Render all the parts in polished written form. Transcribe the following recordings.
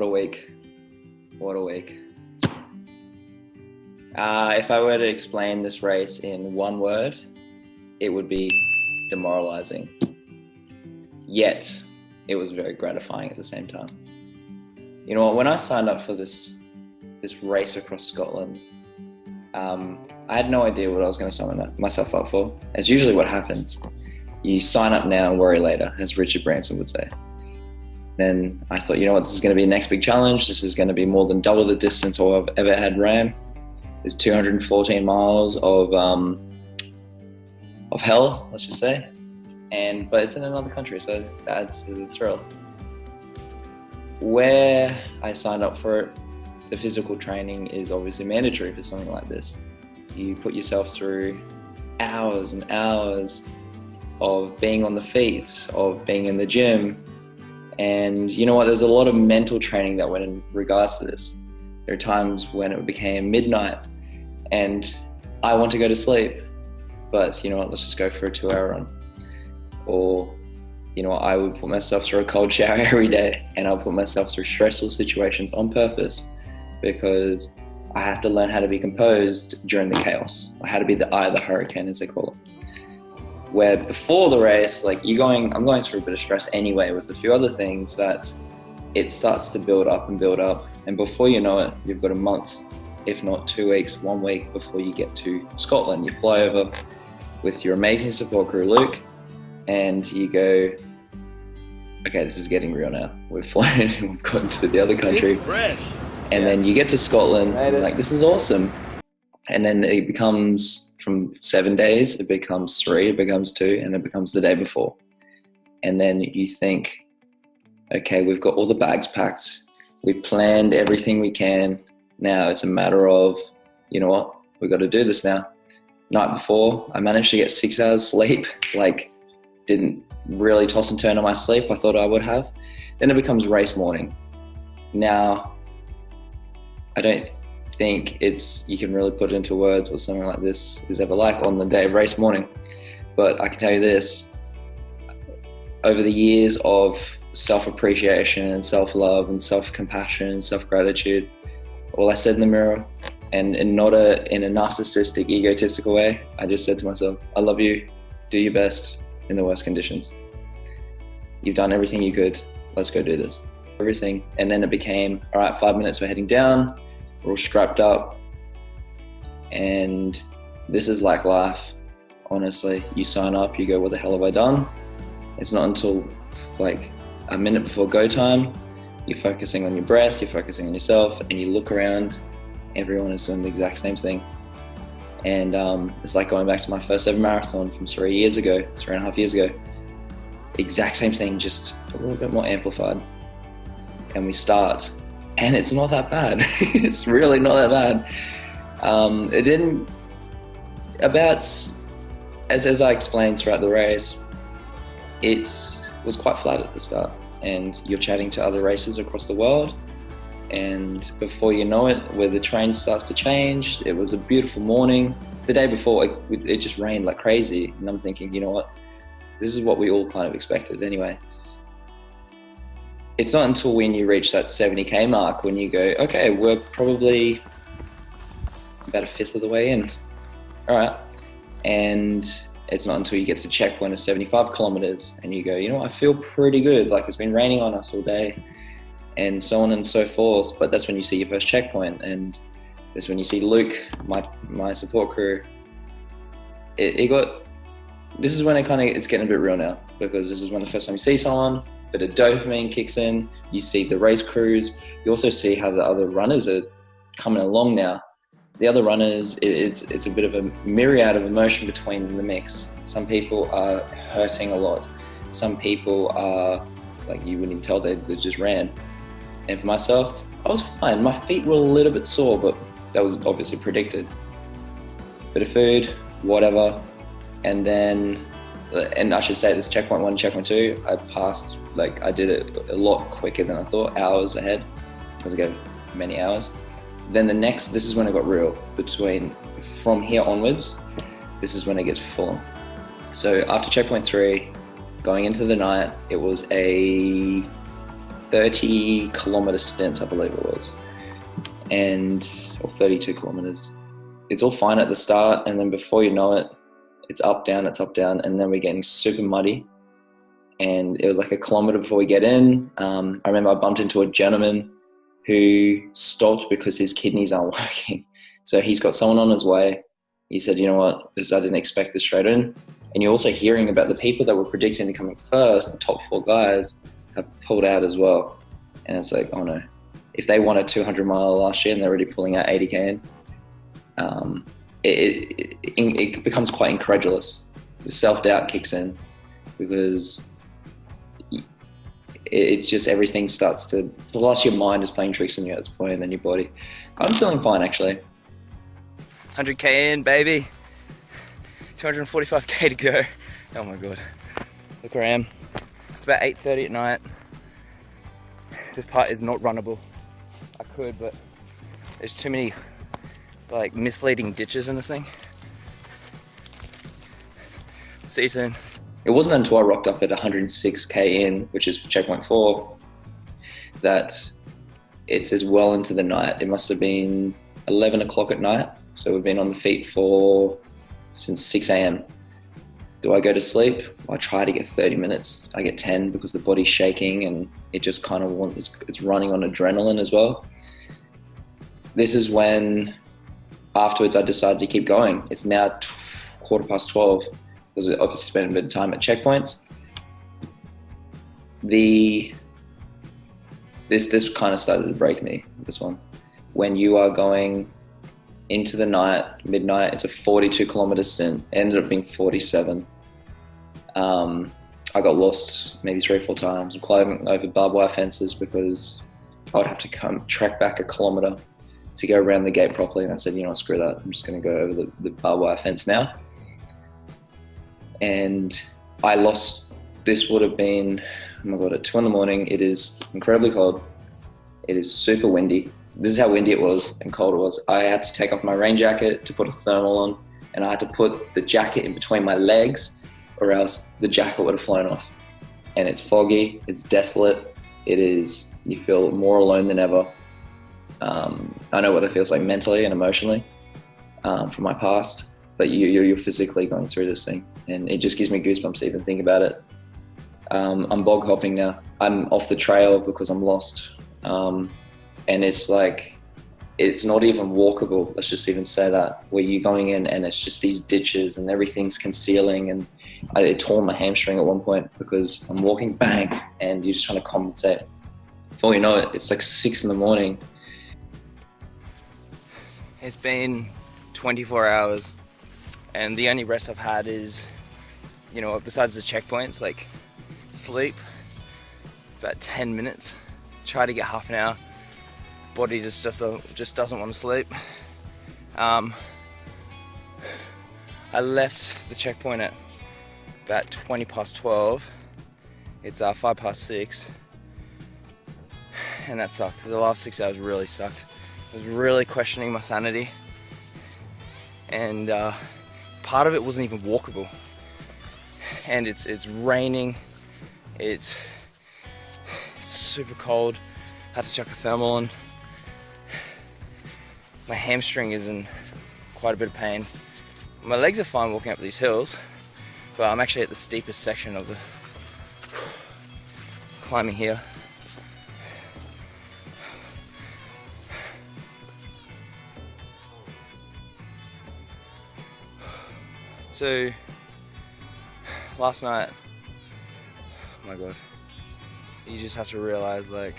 What a week. What a week. If I were to explain this race in one word, it would be demoralizing. Yet, it was very gratifying at the same time. You know what, when I signed up for this race across Scotland, I had no idea what I was going to sign myself up for. As usually what happens. You sign up now and worry later, as Richard Branson would say. Then I thought, you know what, this is going to be the next big challenge. This is going to be more than double the distance I've ever had ran. There's 214 miles of hell, let's just say. But it's in another country, so that adds to the thrill. Where I signed up for it, the physical training is obviously mandatory for something like this. You put yourself through hours and hours of being on the feet, of being in the gym. And you know what, there's a lot of mental training that went in regards to this. There are times when it became midnight and I want to go to sleep, but you know what, let's just go for a 2-hour run. Or, you know, I would put myself through a cold shower every day, and I'll put myself through stressful situations on purpose because I have to learn how to be composed during the chaos. I had to be the eye of the hurricane, as they call it. Where before the race, like I'm going through a bit of stress anyway with a few other things that it starts to build up. And before you know it, you've got a month, if not 2 weeks, 1 week before you get to Scotland. You fly over with your amazing support crew, Luke, and you go, okay, this is getting real now. We've flown, we've gotten to the other country. It's fresh. And then you get to Scotland, like, this is awesome. And then it becomes, from 7 days, it becomes 3, it becomes 2, and it becomes the day before. And then you think, okay, we've got all the bags packed. We've planned everything we can. Now it's a matter of, you know what, we've got to do this now. Night before, I managed to get 6 hours sleep, like didn't really toss and turn on my sleep. I thought I would have. Then it becomes race morning. Now, I don't think you can really put it into words what something like this is ever like on the day of race morning. But I can tell you this, over the years of self-appreciation and self-love and self-compassion and self-gratitude, all I said in the mirror, and not in a narcissistic, egotistical way, I just said to myself, I love you, do your best in the worst conditions. You've done everything you could, let's go do this. Everything. And then it became, all right, 5 minutes, we're heading down, we're all strapped up, and this is like life, honestly. You sign up, you go, what the hell have I done? It's not until like a minute before go time, you're focusing on your breath, you're focusing on yourself, and you look around, everyone is doing the exact same thing. And it's like going back to my first ever marathon from 3.5 years ago. Exact same thing, just a little bit more amplified. And we start, and it's not that bad. It's really not that bad. It didn't, as I explained throughout the race, it was quite flat at the start. And you're chatting to other racers across the world, and before you know it, where the train starts to change, it was a beautiful morning. The day before, it just rained like crazy, and I'm thinking, you know what, this is what we all kind of expected anyway. It's not until when you reach that 70k mark when you go, okay, we're probably about a fifth of the way in. All right. And it's not until you get to the checkpoint of 75 kilometers and you go, you know, I feel pretty good. Like, it's been raining on us all day, and so on and so forth. But that's when you see your first checkpoint, and that's when you see Luke, my support crew. This is when it's getting a bit real now, because this is when the first time you see someone, a bit of dopamine kicks in. You see the race crews. You also see how the other runners are coming along now. The other runners, it's a bit of a myriad of emotion between the mix. Some people are hurting a lot. Some people are, like, you wouldn't even tell they just ran. And for myself, I was fine. My feet were a little bit sore, but that was obviously predicted. Bit of food, whatever. And then, and I should say this, checkpoint 1, checkpoint 2, I passed, like, I did it a lot quicker than I thought, hours ahead, because I go many hours. Then this is when it got real. From here onwards, this is when it gets full on. So after checkpoint 3, going into the night, it was a 30-kilometer stint, I believe it was, or 32 kilometers. It's all fine at the start, and then before you know it, it's up, down, and then we're getting super muddy. And it was like a kilometer before we get in. I remember I bumped into a gentleman who stopped because his kidneys aren't working. So he's got someone on his way. He said, you know what, I didn't expect this straight in. And you're also hearing about the people that were predicting to coming first, the top 4 guys, have pulled out as well. And it's like, oh no. If they won a 200-mile last year and they're already pulling out 80K in, it becomes quite incredulous. Self-doubt kicks in because it's just everything starts to, plus your mind is playing tricks on you at this point, and then your body. I'm feeling fine actually. 100K in, baby. 245K to go. Oh my God. Look where I am. It's about 8:30 at night. This part is not runnable. I could, but there's too many like misleading ditches in this thing. See you soon. It wasn't until I rocked up at 106K in, which is checkpoint 4, that it says well into the night. It must have been 11 o'clock at night. So we've been on the feet since 6 a.m. Do I go to sleep? I try to get 30 minutes. I get 10 because the body's shaking and it just kind of it's running on adrenaline as well. This is when afterwards I decided to keep going. It's now 12:15 because we obviously spent a bit of time at checkpoints. This kind of started to break me, this one. When you are going into the night, midnight, it's a 42-kilometer stint. It ended up being 47. I got lost maybe 3 or 4 times. I'm climbing over barbed wire fences because I would have to trek back a kilometer to go around the gate properly. And I said, you know, screw that. I'm just going to go over the barbed wire fence now. And I lost, this would have been, oh my God, at 2 a.m. It is incredibly cold. It is super windy. This is how windy it was and cold it was. I had to take off my rain jacket to put a thermal on, and I had to put the jacket in between my legs or else the jacket would have flown off. And it's foggy, it's desolate. You feel more alone than ever. I know what it feels like mentally and emotionally from my past, but you're physically going through this thing, and it just gives me goosebumps to even think about it. I'm bog hopping now. I'm off the trail because I'm lost. And it's like, it's not even walkable, let's just even say that, where you're going in and it's just these ditches and everything's concealing, and it tore my hamstring at one point because I'm walking bang and you're just trying to compensate. Before you know it, it's like 6 a.m. It's been 24 hours and the only rest I've had is, you know, besides the checkpoints, like sleep, about 10 minutes, try to get half an hour. Body just doesn't want to sleep. I left the checkpoint at about 12:20. It's 6:05, and that sucked. The last 6 hours really sucked. I was really questioning my sanity, and part of it wasn't even walkable. And it's raining. It's super cold. Had to chuck a thermal on. My hamstring is in quite a bit of pain. My legs are fine walking up these hills, but I'm actually at the steepest section of the climbing here. So last night, oh my God, you just have to realize, like,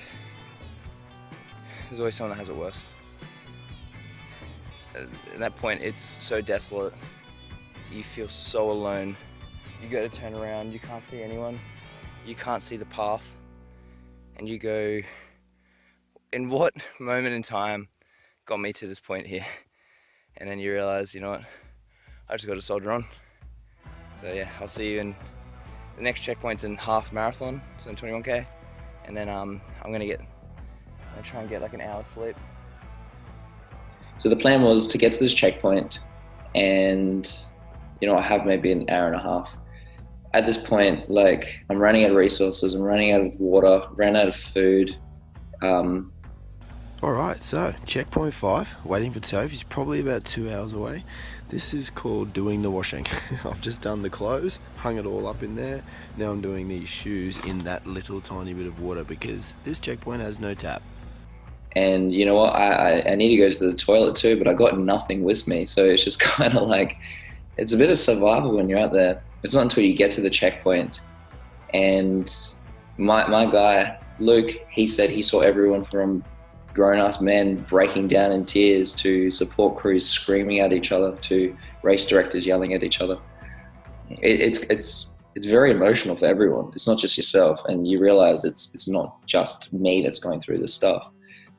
there's always someone that has it worse. At that point, it's so desolate. You feel so alone. You go to turn around, you can't see anyone. You can't see the path. And you go, in what moment in time got me to this point here? And then you realize, you know what? I just got to soldier on. So yeah, I'll see you in the next checkpoint's in half marathon, so in 21K. And then I'm gonna try and get like an hour's sleep. So the plan was to get to this checkpoint, and you know, I have maybe an hour and a half. at this point, like, I'm running out of resources, I'm running out of water, ran out of food. Alright, so checkpoint 5, waiting for Toph. He's probably about 2 hours away. This is called doing the washing. I've just done the clothes, hung it all up in there. Now I'm doing these shoes in that little tiny bit of water because this checkpoint has no tap. And you know what, I need to go to the toilet too, but I got nothing with me. So it's just kind of like, it's a bit of survival when you're out there. It's not until you get to the checkpoint. And my guy, Luke, he said he saw everyone from grown-ass men breaking down in tears to support crews screaming at each other to race directors yelling at each other. It's very emotional for everyone. It's not just yourself, and you realize it's not just me that's going through this stuff.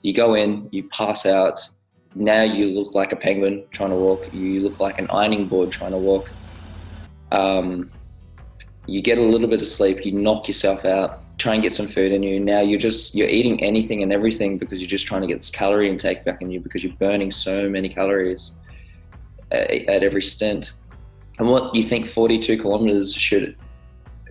You go in, you pass out. Now you look like a penguin trying to walk. You look like an ironing board trying to walk. You get a little bit of sleep. You knock yourself out. Try and get some food in you. Now you're eating anything and everything because you're just trying to get this calorie intake back in you because you're burning so many calories at every stint. And what you think 42 kilometers should,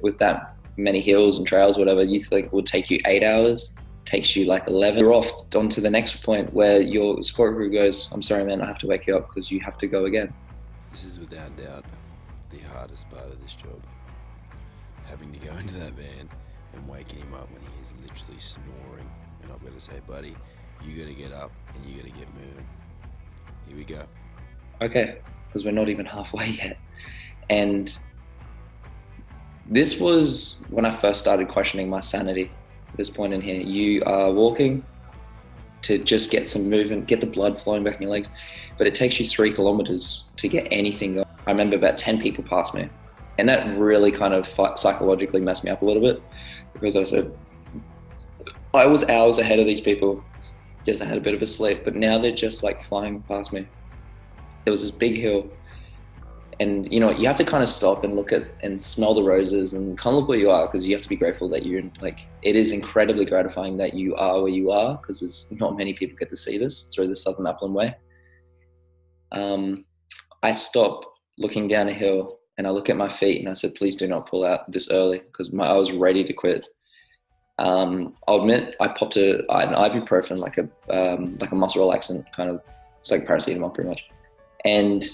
with that many hills and trails, whatever, you think would take you 8 hours, takes you like 11. You're off onto the next point where your support crew goes, I'm sorry, man, I have to wake you up because you have to go again. This is without doubt the hardest part of this job. Having to go into that van and waking him up when he is literally snoring. And I've got to say, buddy, you got to get up and you got to get moving. Here we go. Okay, because we're not even halfway yet. And this was when I first started questioning my sanity. At this point in here, you are walking to just get some movement, get the blood flowing back in your legs, but it takes you 3 kilometers to get anything going. I remember about 10 people passed me, and that really kind of psychologically messed me up a little bit, because I said, I was hours ahead of these people. Yes, I had a bit of a sleep, but now they're just like flying past me. There was this big hill, and you know, you have to kind of stop and look at and smell the roses and kind of look where you are, because you have to be grateful that you're like, it is incredibly gratifying that you are where you are, because there's not many people get to see this through the Southern Upland Way. I stopped looking down a hill and I look at my feet and I said, please do not pull out this early, because I was ready to quit. I'll admit I popped an ibuprofen, like a muscle relaxant, kind of, it's like paracetamol pretty much. And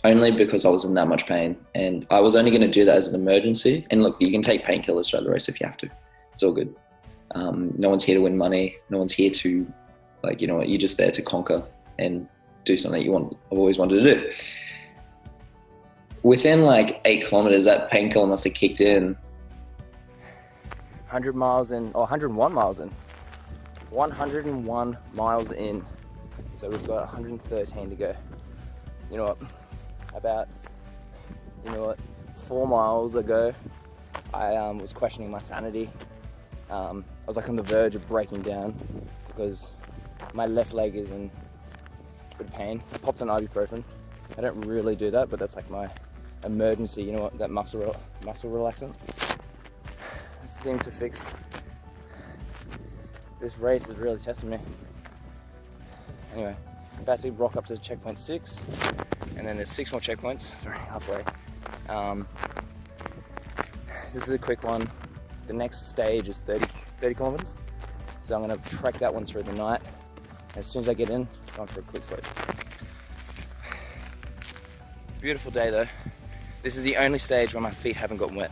only because I was in that much pain, and I was only going to do that as an emergency. And look, you can take painkillers throughout the race if you have to. It's all good. No one's here to win money. No one's here to, like, you know what, you're just there to conquer and do something that I've always wanted to do. Within like 8 kilometers, that painkiller must have kicked in. 100 miles in, or 101 miles in. 101 miles in. So we've got 113 to go. You know what? 4 miles ago, I was questioning my sanity. I was like on the verge of breaking down because my left leg is in a bit of pain. I popped an ibuprofen. I don't really do that, but that's like my emergency, you know what, that muscle relaxant. This seemed to fix. This race is really testing me. Anyway, about to rock up to checkpoint 6, and then there's 6 more checkpoints. Sorry, halfway. This is a quick one. The next stage is 30 kilometers. So I'm gonna trek that one through the night. As soon as I get in, I'm going for a quick sleep. Beautiful day though. This is the only stage where my feet haven't got wet.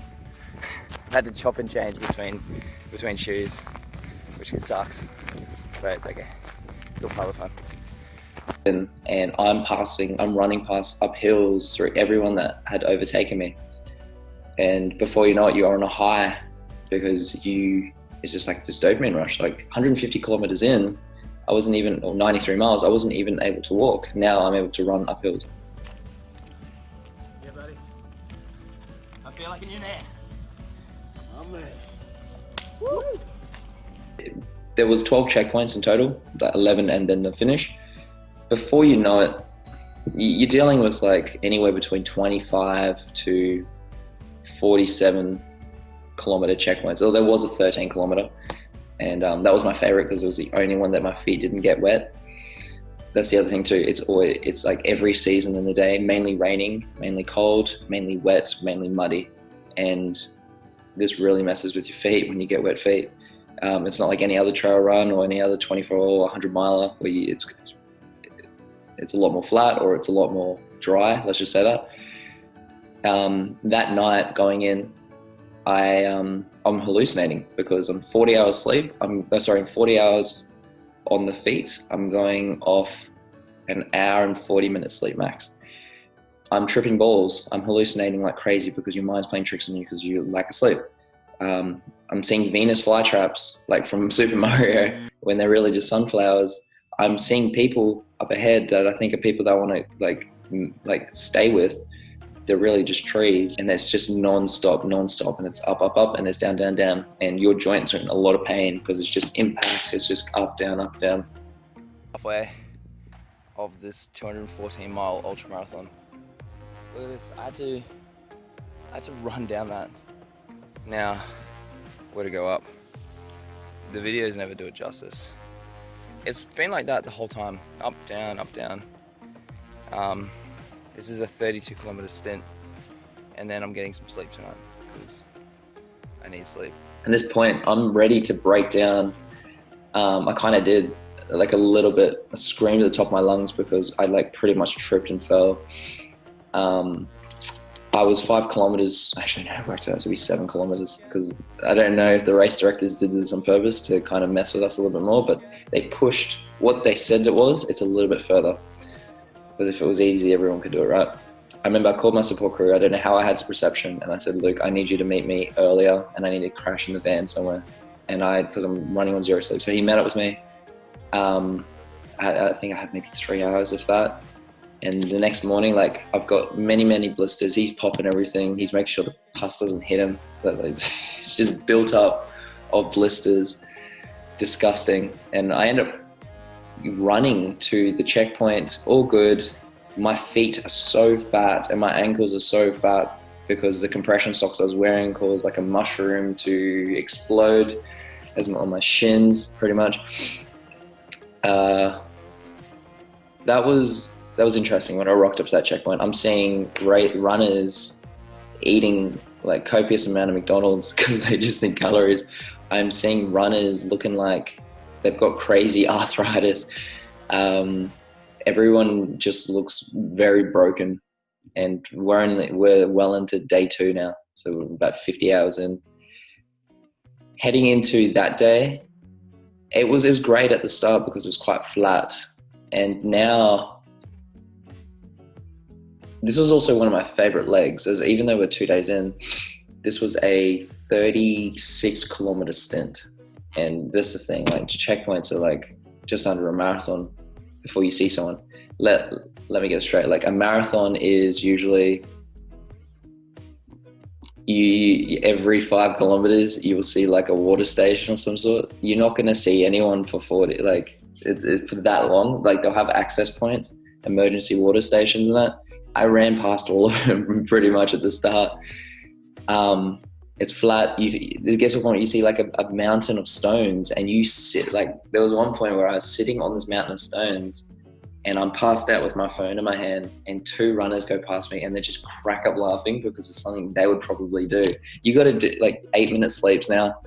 I had to chop and change between shoes, which sucks, but it's okay. It's all part of the fun. And I'm running past up hills through everyone that had overtaken me. And before you know it, you're on a high, because it's just like this dopamine rush. Like 150 kilometers in, I wasn't even, or 93 miles, I wasn't even able to walk. Now I'm able to run up hills. Yeah, buddy. I feel like a new man. I'm ready. Woo! There was 12 checkpoints in total, like 11 and then the finish. Before you know it, you're dealing with like anywhere between 25 to 47 kilometer checkpoints. So there was a 13 kilometer, and that was my favorite because it was the only one that my feet didn't get wet. That's the other thing too. It's like every season in the day, mainly raining, mainly cold, mainly wet, mainly muddy. and this really messes with your feet when you get wet feet. It's not like any other trail run or any other 24 or 100 miler where it's a lot more flat or it's a lot more dry, let's just say that. That night going in, I'm hallucinating because on 40 hours sleep, 40 hours on the feet, I'm going off an hour and 40 minutes sleep max. I'm tripping balls. I'm hallucinating like crazy because your mind's playing tricks on you because you lack of sleep. I'm seeing Venus flytraps like from Super Mario when they're really just sunflowers. I'm seeing people up ahead that I think are people that I want to like stay with. They're really just trees, and it's just non-stop, and it's up, and it's down, and your joints are in a lot of pain because it's just impacts. It's just up, down. Halfway of this 214-mile ultramarathon. Look at this. I had to run down that. Now, where to go up? The videos never do it justice. It's been like that the whole time. Up, down. This is a 32-kilometer stint, and then I'm getting some sleep tonight because I need sleep. At this point, I'm ready to break down. I kind of did like a little bit. I screamed at the top of my lungs because I like pretty much tripped and fell. I was 5 kilometers. Actually, no, it worked out to be 7 kilometers because I don't know if the race directors did this on purpose to kind of mess with us a little bit more, but they pushed what they said it was. It's a little bit further. But if it was easy, everyone could do it, right? I remember I called my support crew. I don't know how I had some perception, and I said, "Luke, I need you to meet me earlier, and I need to crash in the van somewhere." And because I'm running on 0 sleep, so he met up with me. I think I had maybe 3 hours of that. And the next morning, like I've got many blisters. He's popping everything. He's making sure the pus doesn't hit him. It's just built up of blisters, disgusting. And I end up running to the checkpoint, all good. My feet are so fat and my ankles are so fat because the compression socks I was wearing caused like a mushroom to explode on my shins, pretty much. That was interesting. When I rocked up to that checkpoint, I'm seeing runners eating like copious amount of McDonald's because they just think calories. I'm seeing runners looking like they've got crazy arthritis. Everyone just looks very broken, and we're well into day 2 now, so we're about 50 hours in. Heading into that day, it was great at the start because it was quite flat, and now this was also one of my favorite legs, as even though we're 2 days in, this was a 36-kilometer stint. And this is the thing, like checkpoints are like just under a marathon before you see someone. Let me get straight. Like a marathon is usually every 5 kilometers you will see like a water station of some sort. You're not going to see anyone for 40, like for that long. Like they'll have access points, emergency water stations and that. I ran past all of them pretty much at the start. It's flat. It gets to a point where you see like a mountain of stones, and you sit like, there was one point where I was sitting on this mountain of stones and I'm passed out with my phone in my hand, and 2 runners go past me and they just crack up laughing because it's something they would probably do. You got to do like 8-minute sleeps now.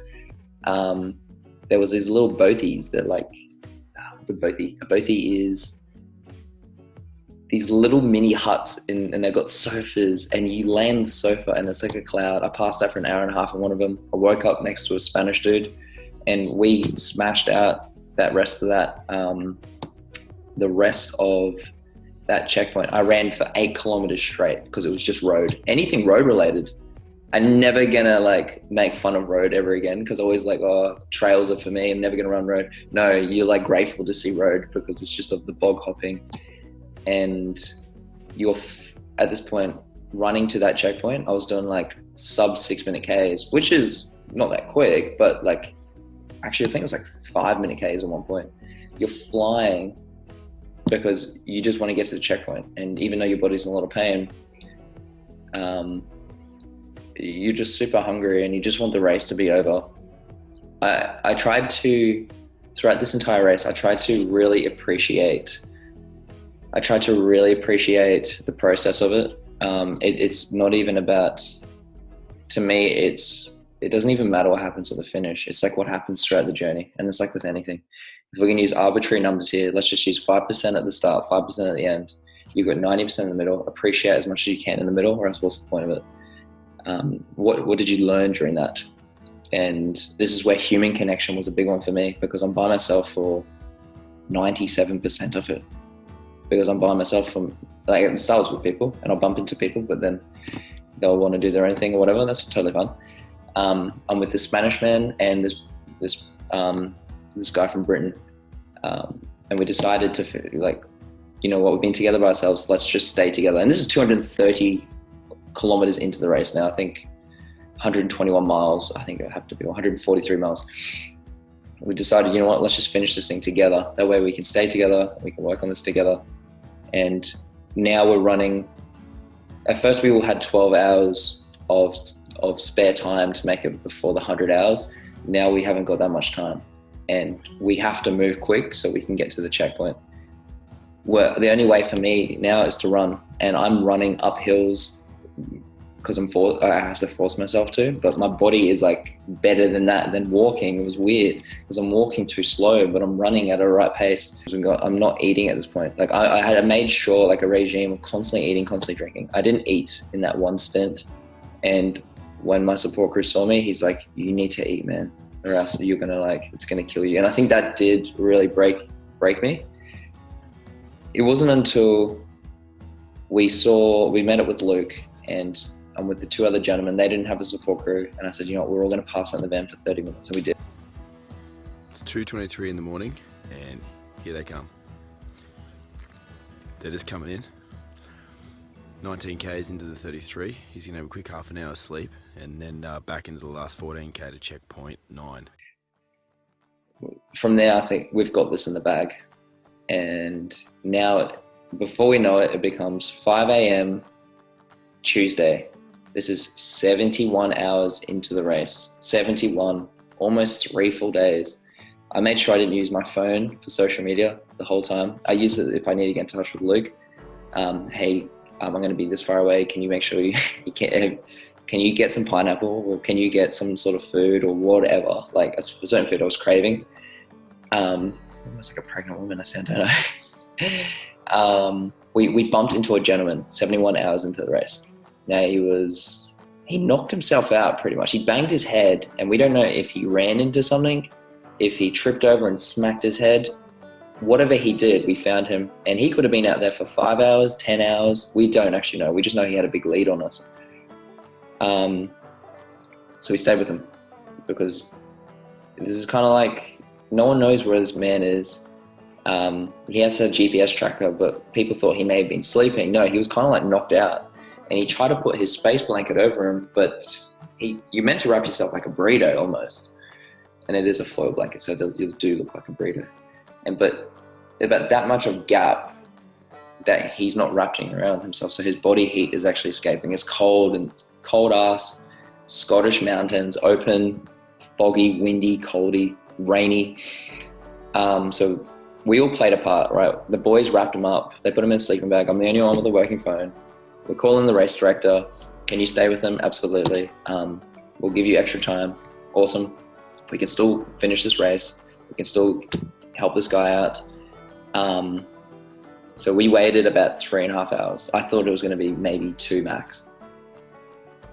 There was these little bothies that like, what's a bothy? A bothy is these little mini huts and they've got sofas, and you lay on the sofa and it's like a cloud. I passed out for an hour and a half in one of them. I woke up next to a Spanish dude and we smashed out the rest of that checkpoint. I ran for 8 kilometers straight because it was just road. Anything road related. I'm never gonna like make fun of road ever again because I always like, oh, trails are for me. I'm never gonna run road. No, you're like grateful to see road because it's just of the bog hopping. And you're at this point running to that checkpoint. I was doing like sub 6-minute Ks, which is not that quick, but like actually I think it was like 5-minute Ks at one point. You're flying because you just want to get to the checkpoint, and even though your body's in a lot of pain, you're just super hungry and you just want the race to be over. I tried to, throughout this entire race, I tried to really appreciate the process of it. It's not even about to me, it doesn't even matter what happens at the finish. It's like what happens throughout the journey. And it's like with anything. If we can use arbitrary numbers here, let's just use 5% at the start, 5% at the end. You've got 90% in the middle. Appreciate as much as you can in the middle, or else what's the point of it? What did you learn during that? And this is where human connection was a big one for me, because I'm by myself for 97% of it. Because I'm by myself from, like, at the start I was with people and I'll bump into people, but then they'll want to do their own thing or whatever. That's totally fun. I'm with the Spanish man and this guy from Britain. And we decided to, like, you know what, we've been together by ourselves, let's just stay together. And this is 230 kilometers into the race now, I think 121 miles, I think it would have to be 143 miles. We decided, you know what, let's just finish this thing together. That way we can stay together, we can work on this together. And now we're running, at first we all had 12 hours of spare time to make it before the 100 hours. Now we haven't got that much time and we have to move quick so we can get to the checkpoint. Well, the only way for me now is to run, and I'm running up hills because I have to force myself to, but my body is like better than that, than walking. It was weird because I'm walking too slow, but I'm running at a right pace. I'm not eating at this point. Like I had made sure, like, a regime of constantly eating, constantly drinking. I didn't eat in that one stint. And when my support crew saw me, he's like, you need to eat, man, or else you're gonna, like, it's gonna kill you. And I think that did really break me. It wasn't until we met up with Luke and I'm with the two other gentlemen. They didn't have a support crew. And I said, you know what, we're all going to pass out in the van for 30 minutes. And we did. It's 2:23 in the morning and here they come. They're just coming in. 19 Ks into the 33. He's going to have a quick half an hour sleep and then back into the last 14 K to checkpoint 9. From there, I think we've got this in the bag. And now, before we know it, it becomes 5 a.m. Tuesday. This is 71 hours into the race. 71, almost 3 full days. I made sure I didn't use my phone for social media the whole time. I use it if I need to get in touch with Luke. Hey, I'm going to be this far away. Can you make sure can you get some pineapple, or can you get some sort of food or whatever? Like, a certain food I was craving. Almost like a pregnant woman, I sound, don't I? We bumped into a gentleman 71 hours into the race. Now he knocked himself out pretty much. He banged his head, and we don't know if he ran into something, if he tripped over and smacked his head. Whatever he did, we found him, and he could have been out there for 5 hours, 10 hours. We don't actually know. We just know he had a big lead on us. So we stayed with him because this is kind of like, no one knows where this man is. He has a GPS tracker, but people thought he may have been sleeping. No, he was kind of like knocked out, and he tried to put his space blanket over him, but you're meant to wrap yourself like a burrito almost, and it is a foil blanket, so you do look like a burrito. But about that much of gap that he's not wrapping around himself, so his body heat is actually escaping. It's cold and cold ass Scottish mountains, open, foggy, windy, coldy, rainy. So we all played a part, right? The boys wrapped him up. They put him in a sleeping bag. I'm the only one with a working phone. We're calling the race director. Can you stay with him? Absolutely. We'll give you extra time. Awesome. We can still finish this race. We can still help this guy out. So we waited about 3.5 hours. I thought it was going to be maybe 2 max.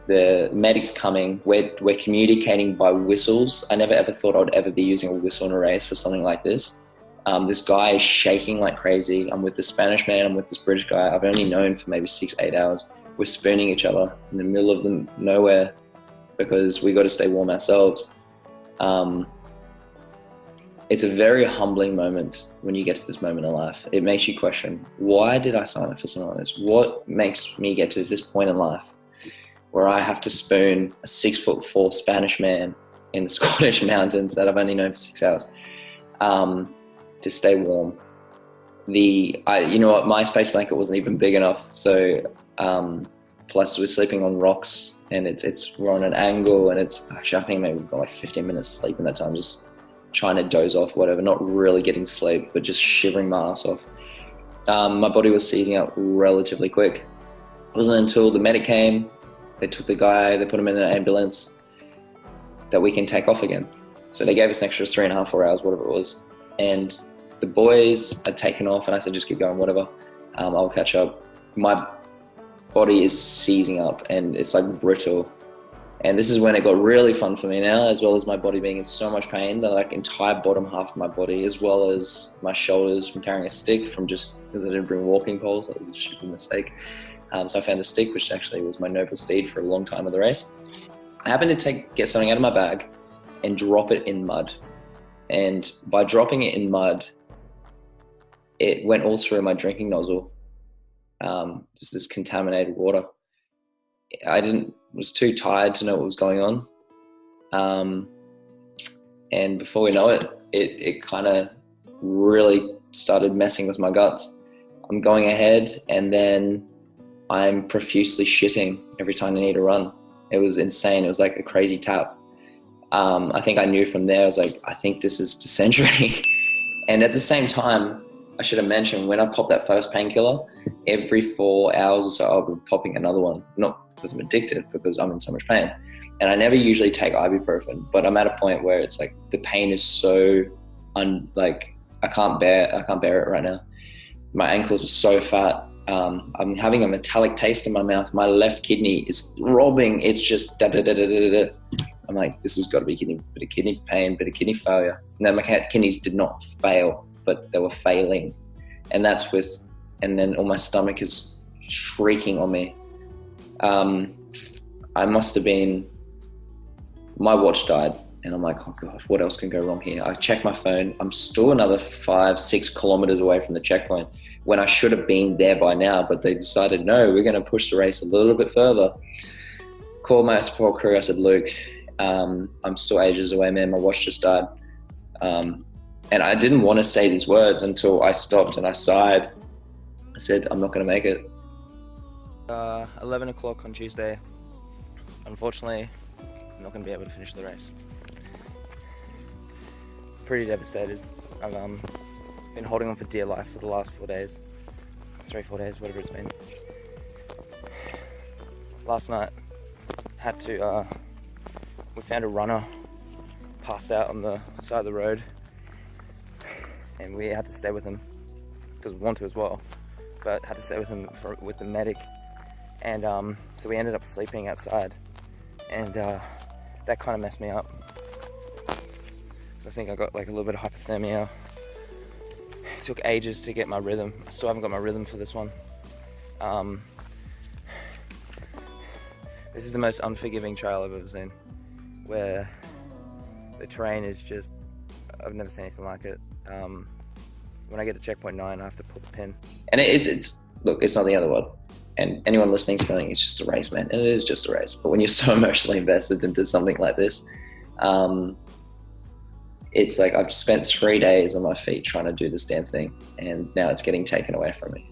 The medic's coming. We're communicating by whistles. I never ever thought I would ever be using a whistle in a race for something like this. This guy is shaking like crazy. I'm with the Spanish man. I'm with this British guy. I've only known for maybe 6-8 hours. We're spooning each other in the middle of the nowhere because we got to stay warm ourselves. It's a very humbling moment when you get to this moment in life. It makes you question, why did I sign up for something like this? What makes me get to this point in life where I have to spoon a 6'4" Spanish man in the Scottish mountains that I've only known for 6 hours to stay warm? You know what, my space blanket wasn't even big enough. So plus we're sleeping on rocks and we're on an angle, and actually I think maybe we've got like 15 minutes sleep in that time, just trying to doze off, whatever, not really getting sleep, but just shivering my ass off. My body was seizing up relatively quick. It wasn't until the medic came, they took the guy, they put him in an ambulance that we can take off again. So they gave us an extra 3.5, 4 hours, whatever it was. And the boys had taken off, and I said, just keep going, whatever. I'll catch up. My body is seizing up, and it's like brittle. And this is when it got really fun for me now, as well as my body being in so much pain, the like entire bottom half of my body, as well as my shoulders from carrying a stick, from just because I didn't bring walking poles. That was a stupid mistake. So I found a stick, which actually was my noble steed for a long time of the race. I happened to get something out of my bag and drop it in mud. And by dropping it in mud, it went all through my drinking nozzle, just this contaminated water. Was too tired to know what was going on. And before we know it, it kind of really started messing with my guts. I'm going ahead, and then I'm profusely shitting every time I need to run. It was insane. It was like a crazy tap. I think I knew from there, I was like, I think this is dysentery. And at the same time, I should have mentioned, when I popped that first painkiller, every 4 hours or so, I'll be popping another one. Not because I'm addicted, because I'm in so much pain. And I never usually take ibuprofen, but I'm at a point where it's like the pain is so I can't bear it right now. My ankles are so fat. I'm having a metallic taste in my mouth. My left kidney is throbbing. It's just da da da da da da. I'm like, this has got to be bit of kidney pain, bit of kidney failure. Now my kidneys did not fail, but they were failing, and then all my stomach is shrieking on me. I must have been. My watch died, and I'm like, oh God, what else can go wrong here? I check my phone. I'm still another 5-6 kilometers away from the checkpoint, when I should have been there by now, but they decided, no, we're going to push the race a little bit further. Called my support crew. I said, Luke, I'm still ages away, man. My watch just died. And I didn't want to say these words until I stopped and I sighed. I said, I'm not going to make it. 11 o'clock on Tuesday. Unfortunately, I'm not going to be able to finish the race. Pretty devastated. I've been holding on for dear life for the last 4 days. 3-4 days, whatever it's been. Last night, we found a runner passed out on the side of the road, and we had to stay with him because we want to as well, but had to stay with him with the medic. And so we ended up sleeping outside, and that kind of messed me up. I think I got like a little bit of hypothermia. It took ages to get my rhythm. I still haven't got my rhythm for this one. This is the most unforgiving trail I've ever seen, where the terrain is just, I've never seen anything like it. When I get to checkpoint 9, I have to pull the pin. And look, it's not the other one. And anyone listening is going, it's just a race, man. And it is just a race. But when you're so emotionally invested into something like this, it's like I've spent 3 days on my feet trying to do this damn thing, and now it's getting taken away from me.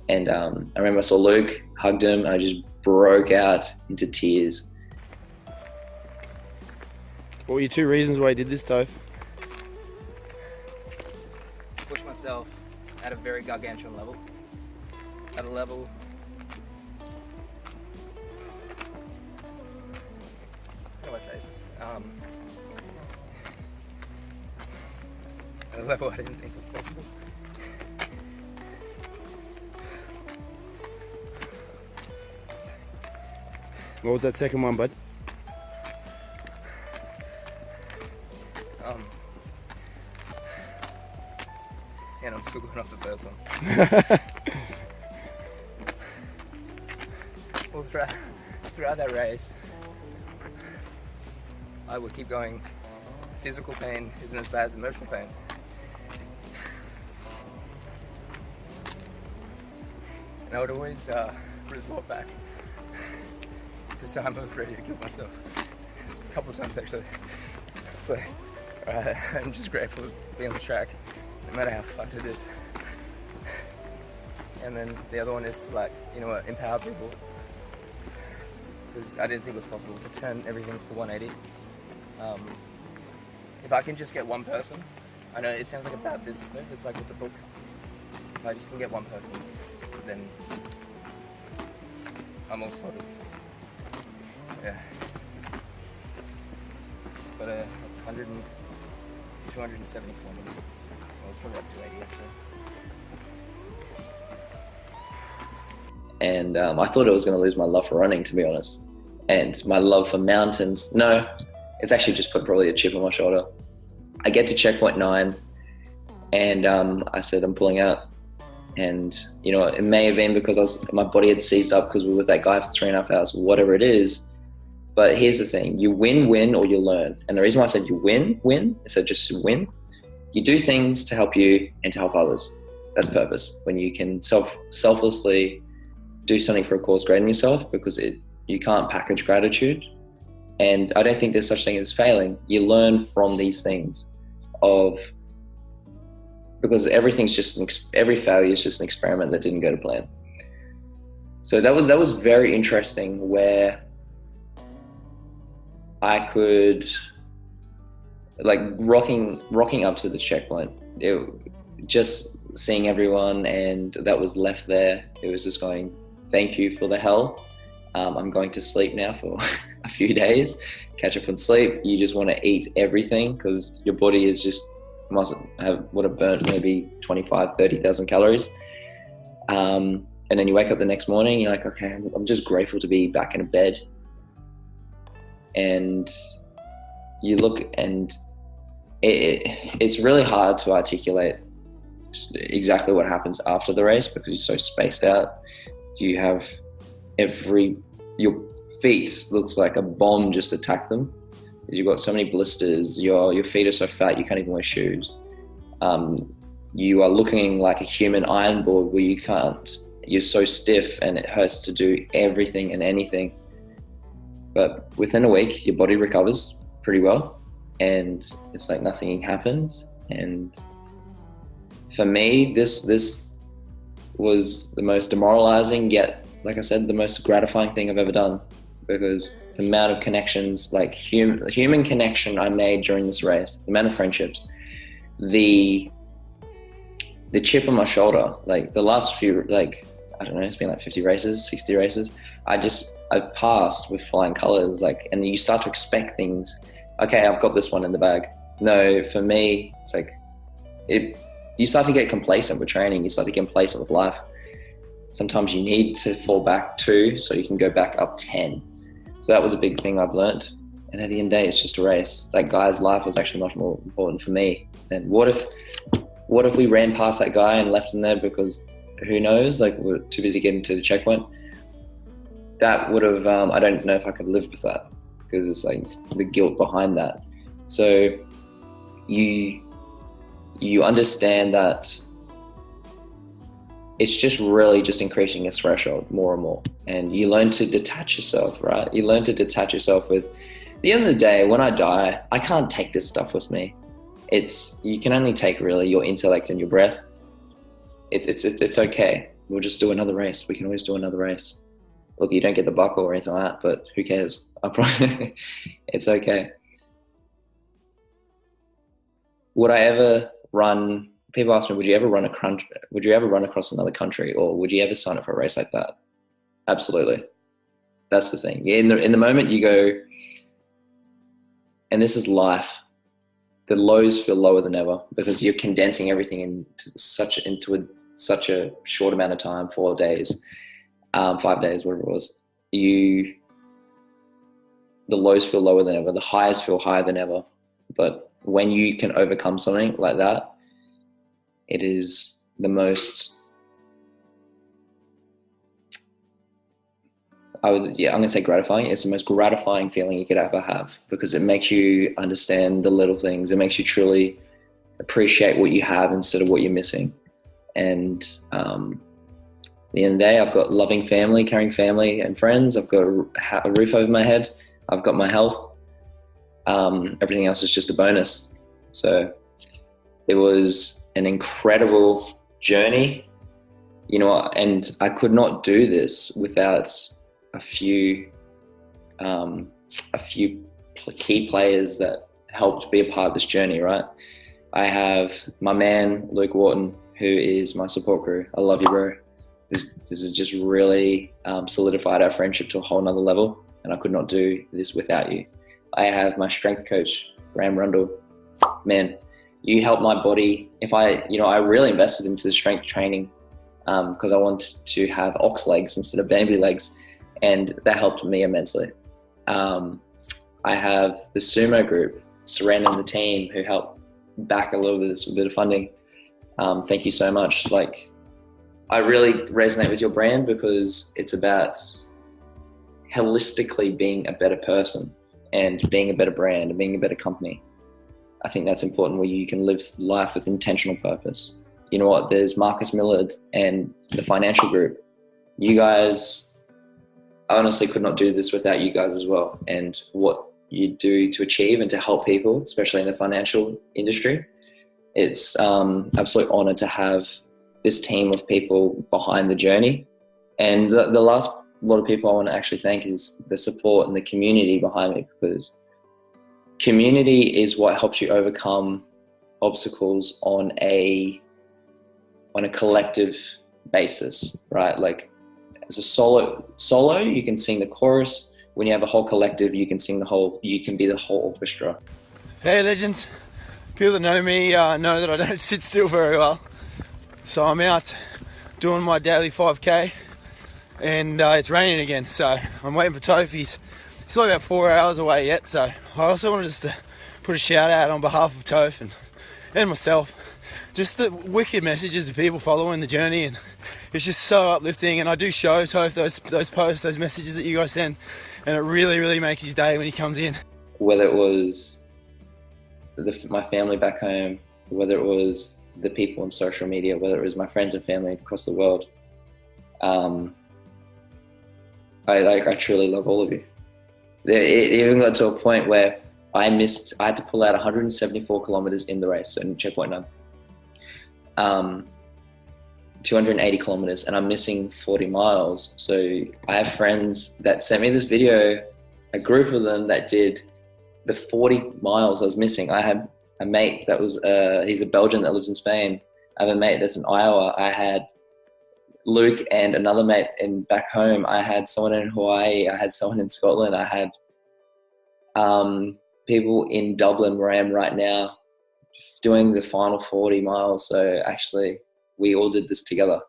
And I remember I saw Luke, hugged him, and I just broke out into tears. What were your 2 reasons why you did this, Toph? Push myself at a very gargantuan level. At a level how do I say this? At a level I didn't think was possible. What was that second one, bud? And I'm still going off the first one. Well, throughout that race, I would keep going. Physical pain isn't as bad as emotional pain. And I would always resort back to the time I was ready to kill myself. A couple of times actually. So I'm just grateful to be on the track, no matter how fucked it is. And then the other one is like, empower people. Because I didn't think it was possible to turn everything for 180. If I can just get one person, I know it sounds like a bad business move, it's like with the book. If I just can get one person, then I'm all sorted. Yeah. But 270 kilometers. Well, it's probably about 280 actually. And I thought I was going to lose my love for running, to be honest, and my love for mountains. No, it's actually just put probably a chip on my shoulder. I get to checkpoint 9, and I said I'm pulling out. And you know, it may have been because my body had seized up because we were with that guy for 3.5 hours, whatever it is. But here's the thing: you win, or you learn. And the reason why I said you win, instead of just win, you do things to help you and to help others. That's purpose. When you can selflessly do something for a cause greater than yourself, because you can't package gratitude. And I don't think there's such thing as failing. You learn from these things because everything's every failure is just an experiment that didn't go to plan. So that was very interesting, where I could, like, rocking up to the checkpoint, just seeing everyone and that was left there, it was just going, thank you for the hell. I'm going to sleep now for a few days, catch up on sleep. You just want to eat everything because your body is just would have burnt maybe 25,000-30,000 calories. And then you wake up the next morning, you're like, okay, I'm just grateful to be back in a bed. And you look, and it's really hard to articulate exactly what happens after the race because you're so spaced out. You have your feet looks like a bomb just attacked them. You've got so many blisters, your feet are so fat you can't even wear shoes. You are looking like a human iron board where you're so stiff and it hurts to do everything and anything. But within a week, your body recovers pretty well and it's like nothing happened. And for me, this was the most demoralizing, yet, like I said, the most gratifying thing I've ever done, because the amount of connections, like human connection I made during this race, the amount of friendships, the chip on my shoulder, like the last few, like, I don't know, it's been like 50 races, 60 races. I passed with flying colors, like, and you start to expect things. Okay, I've got this one in the bag. No, for me, it's like, you start to get complacent with training. You start to get complacent with life. Sometimes you need to fall back 2 so you can go back up 10. So that was a big thing I've learned. And at the end of the day, it's just a race. That guy's life was actually much more important for me. And what if we ran past that guy and left him there because who knows, like, we're too busy getting to the checkpoint? That would have, I don't know if I could live with that, because it's like the guilt behind that. So you understand that it's just really just increasing your threshold more and more. And you learn to detach yourself, right? You learn to detach yourself with, at the end of the day, when I die, I can't take this stuff with me. You can only take really your intellect and your breath. It's okay. We'll just do another race. We can always do another race. Look, you don't get the buckle or anything like that, but who cares? It's okay. Would I ever run? People ask me, would you ever run across another country, or would you ever sign up for a race like that? Absolutely. That's the thing. Yeah, in the moment you go, and this is life. The lows feel lower than ever because you're condensing everything into such a short amount of time, 4 days, 5 days, whatever it was. The lows feel lower than ever. The highs feel higher than ever. But when you can overcome something like that, it is the most, I'm going to say gratifying. It's the most gratifying feeling you could ever have, because it makes you understand the little things. It makes you truly appreciate what you have instead of what you're missing. And at the end of the day, I've got loving family, caring family and friends. I've got a roof over my head. I've got my health. Everything else is just a bonus. So it was an incredible journey, and I could not do this without a few key players that helped be a part of this journey, right? I have my man, Luke Wharton, who is my support crew. I love you, bro. This has just really solidified our friendship to a whole nother level. and I could not do this without you. I have my strength coach, Graham Rundle. Man, you helped my body. I really invested into the strength training because I wanted to have ox legs instead of baby legs, and that helped me immensely. I have the SUMO group, Saran and the team, who helped back a little bit of funding. Thank you so much. Like, I really resonate with your brand because it's about holistically being a better person and being a better brand and being a better company. I think that's important, where you can live life with intentional purpose. You know what? There's Marcus Millard and the financial group. You guys, I honestly could not do this without you guys as well. And what you do to achieve and to help people, especially in the financial industry. It's absolute honor to have this team of people behind the journey. And the last lot of people I want to actually thank is the support and the community behind me, because community is what helps you overcome obstacles on a collective basis, right? Like, as a solo, you can sing the chorus. When you have a whole collective, you can be the whole orchestra. Hey legends, people that know me know that I don't sit still very well. So I'm out doing my daily 5K and it's raining again. So I'm waiting for Toph. He's only about 4 hours away yet. So I also wanted just to put a shout out on behalf of Toph and myself. Just the wicked messages of people following the journey, and it's just so uplifting. And I do show Toph those posts, those messages that you guys send, and it really, really makes his day when he comes in. Whether it was my family back home, whether it was the people on social media, whether it was my friends and family across the world, I truly love all of you. It even got to a point where I had to pull out 174 kilometers in the race, so in checkpoint 9. 280 kilometers, and I'm missing 40 miles. So I have friends that sent me this video, a group of them that did the 40 miles I was missing. I had a mate that was, he's a Belgian that lives in Spain. I have a mate that's in Iowa. I had Luke and another mate back home. I had someone in Hawaii. I had someone in Scotland. I had people in Dublin, where I am right now, doing the final 40 miles. So actually, we all did this together.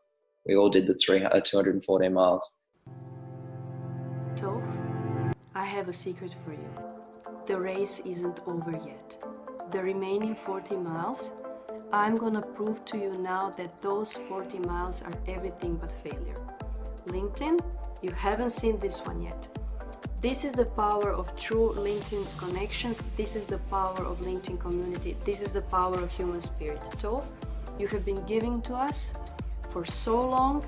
We all did the 214 miles. Toph, I have a secret for you. The race isn't over yet. The remaining 40 miles, I'm gonna prove to you now that those 40 miles are everything but failure. LinkedIn, you haven't seen this one yet. This is the power of true LinkedIn connections. This is the power of LinkedIn community. This is the power of human spirit. Toph, you have been giving to us for so long,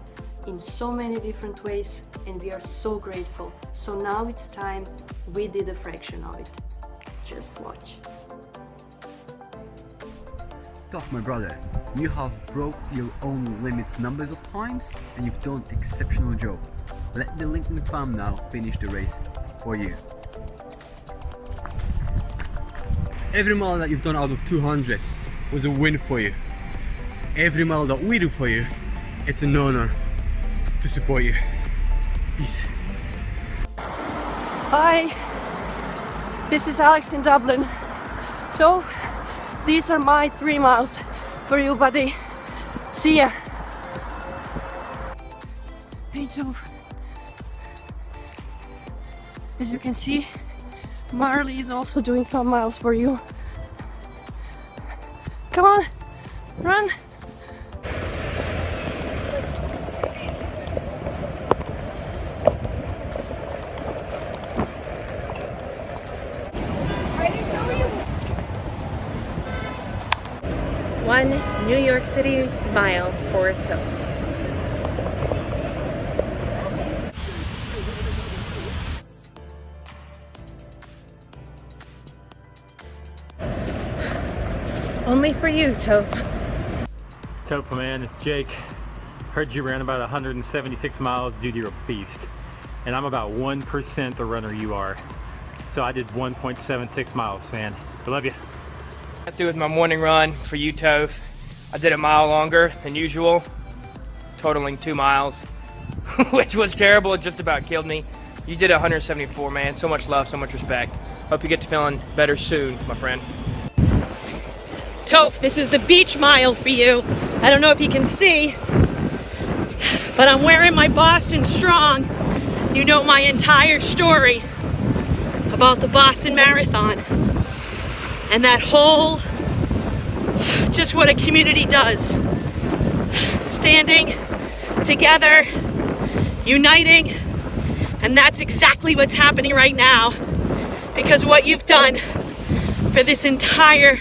in so many different ways, and we are so grateful. So now it's time we did a fraction of it. Just watch. Toph, my brother, you have broke your own limits numbers of times, and you've done an exceptional job. Let the LinkedIn fam now finish the race for you. Every mile that you've done out of 200 was a win for you. Every mile that we do for you, it's an honor to support you. Peace. Hi, this is Alex in Dublin. Toph, these are my 3 miles for you, buddy. See ya. Hey Toph. As you can see, Marley is also doing some miles for you. Come on, run. One New York City mile for Toph. Only for you, Toph. Toph, man, it's Jake. Heard you ran about 176 miles, dude, you're a beast. And I'm about 1% the runner you are. So I did 1.76 miles, man. I love you. I got through with my morning run for you, Toph. I did a mile longer than usual, totaling 2 miles, which was terrible. It just about killed me. You did 174, man. So much love, so much respect. Hope you get to feeling better soon, my friend. Toph, this is the beach mile for you. I don't know if you can see, but I'm wearing my Boston Strong. You know my entire story about the Boston Marathon and that whole, just what a community does. Standing together, uniting, and that's exactly what's happening right now, because what you've done for this entire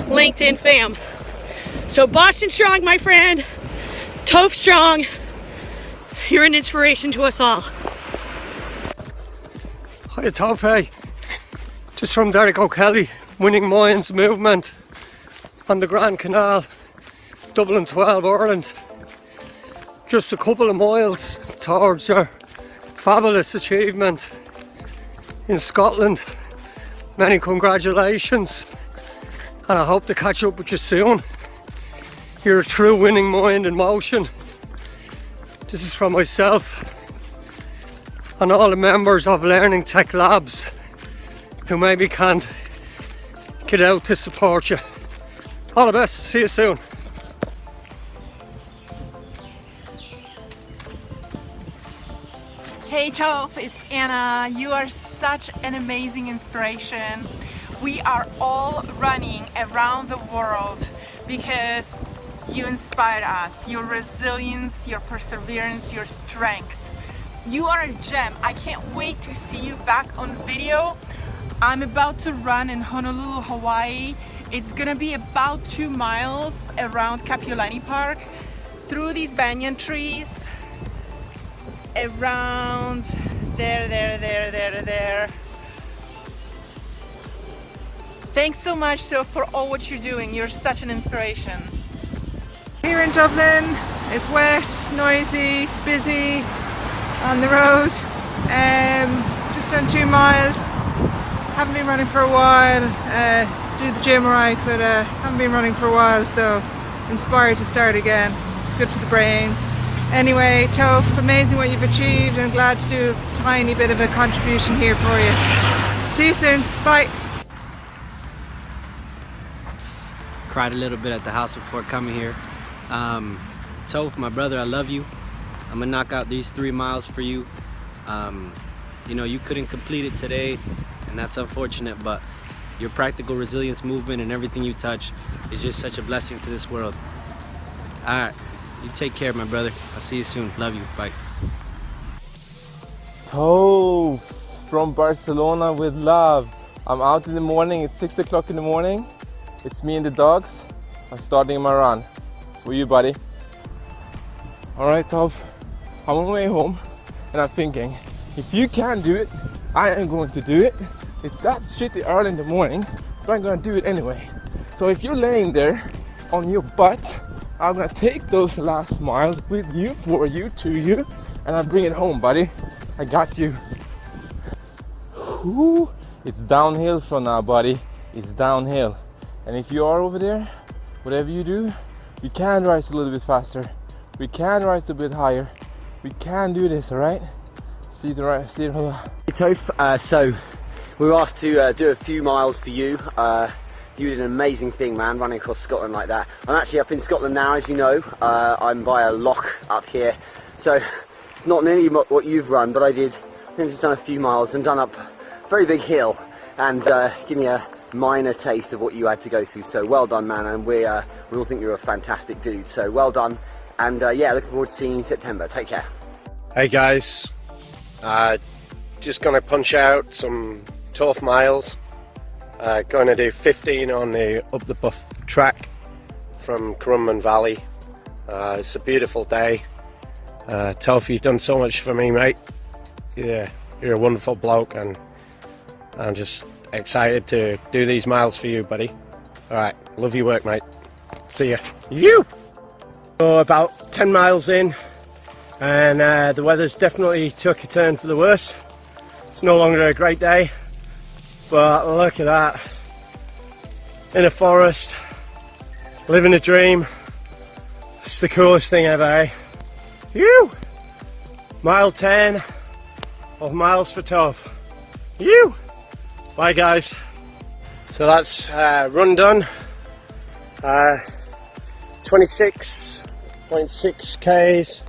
LinkedIn fam. So Boston Strong, my friend. Toph Strong. You're an inspiration to us all. Hi Toph, hey. Just from Derek O'Kelly, winning Minds movement on the Grand Canal, Dublin 12, Ireland. Just a couple of miles towards your fabulous achievement in Scotland. Many congratulations, and I hope to catch up with you soon. You're a true winning mind in motion. This is from myself and all the members of Learning Tech Labs who maybe can't get out to support you. All the best, see you soon. Hey Toph, it's Anna. You are such an amazing inspiration. We are all running around the world because you inspire us. Your resilience, your perseverance, your strength. You are a gem. I can't wait to see you back on video. I'm about to run in Honolulu, Hawaii. It's gonna be about 2 miles around Kapiolani Park, through these banyan trees, around there. Thanks so much, so for all what you're doing. You're such an inspiration. Here in Dublin, it's wet, noisy, busy on the road. Just done 2 miles. Haven't been running for a while. Do the gym right, but haven't been running for a while, so inspired to start again. It's good for the brain. Anyway, Toph, amazing what you've achieved. I'm glad to do a tiny bit of a contribution here for you. See you soon. Bye. Cried a little bit at the house before coming here. Toph, my brother, I love you. I'm gonna knock out these 3 miles for you. You know, you couldn't complete it today, and that's unfortunate, but your practical resilience movement and everything you touch is just such a blessing to this world. All right, you take care, my brother. I'll see you soon. Love you. Bye. Toph from Barcelona with love. I'm out in the morning. It's 6 o'clock in the morning. It's me and the dogs. I'm starting my run. For you, buddy. All right, Toph. I'm on my way home, and I'm thinking, if you can't do it, I am going to do it. It's that shitty early in the morning, but I'm gonna do it anyway. So if you're laying there on your butt, I'm gonna take those last miles with you, for you, to you, and I'll bring it home, buddy. I got you. Whew. It's downhill from now, buddy. It's downhill. And if you are over there, whatever you do, we can rise a little bit faster. We can rise a bit higher. We can do this, all right? See you right. See you. Hey Toph, so we were asked to do a few miles for you. You did an amazing thing, man, running across Scotland like that. I'm actually up in Scotland now, as you know. I'm by a loch up here, so it's not nearly what you've run, but I think I've just done a few miles and done up a very big hill, and give me a minor taste of what you had to go through. So well done, man, and we all think you're a fantastic dude. So well done, and yeah, looking forward to seeing you in September. Take care. Hey guys, just gonna punch out some tough miles. Going to do 15 on the Up the Buff track from Currumbin Valley. It's a beautiful day. Toph, you've done so much for me, mate. Yeah, you're a wonderful bloke, and I'm just excited to do these miles for you, buddy. Alright, love your work, mate. See ya. You! So about 10 miles in, and the weather's definitely took a turn for the worse. It's no longer a great day, but look at that. In a forest, living a dream. It's the coolest thing ever, eh? Phew! Mile 10, of miles for Toph. You! Bye guys. So that's run done. 26.6 Ks.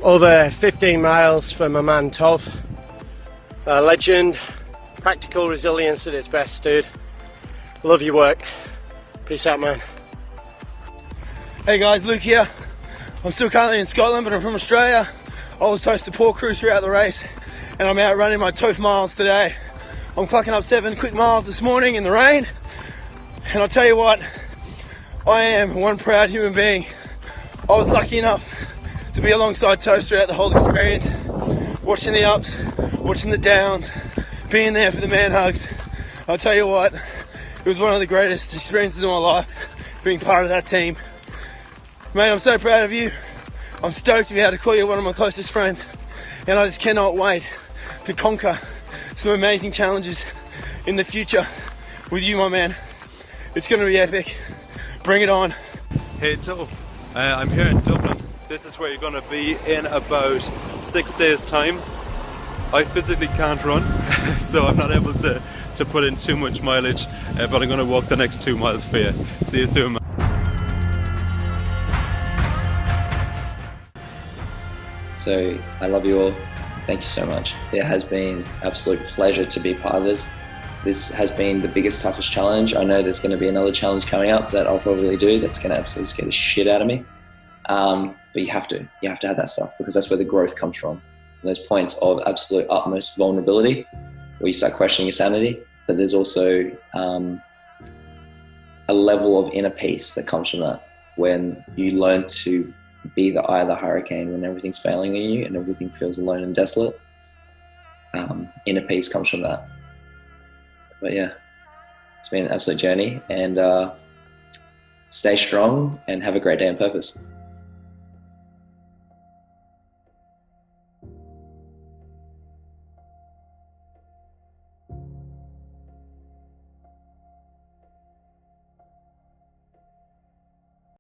Over 15 miles for my man Toph. Legend. Practical resilience at its best, dude. Love your work. Peace out, man. Hey guys, Luke here. I'm still currently in Scotland, but I'm from Australia. I was toast to pork crew throughout the race, and I'm out running my Toph miles today. I'm clocking up 7 quick miles this morning in the rain, and I'll tell you what, I am one proud human being. I was lucky enough to be alongside Toph throughout the whole experience, watching the ups, watching the downs, being there for the man hugs. I'll tell you what, it was one of the greatest experiences of my life, being part of that team. Mate, I'm so proud of you. I'm stoked to be able to call you one of my closest friends, and I just cannot wait to conquer some amazing challenges in the future with you, my man. It's going to be epic. Bring it on. Hey Toph, I'm here in Dublin. This is where you're going to be in about 6 days time. I physically can't run, so I'm not able to put in too much mileage, but I'm going to walk the next 2 miles for you. See you soon, man. So I love you all. Thank you so much. It has been an absolute pleasure to be part of this. This has been the biggest, toughest challenge. I know there's going to be another challenge coming up that I'll probably do that's going to absolutely scare the shit out of me. But you have to have that stuff, because that's where the growth comes from. And those points of absolute utmost vulnerability where you start questioning your sanity, but there's also a level of inner peace that comes from that when you learn to be the eye of the hurricane when everything's failing on you and everything feels alone and desolate. Inner peace comes from that. But yeah, it's been an absolute journey, and stay strong and have a great day on purpose.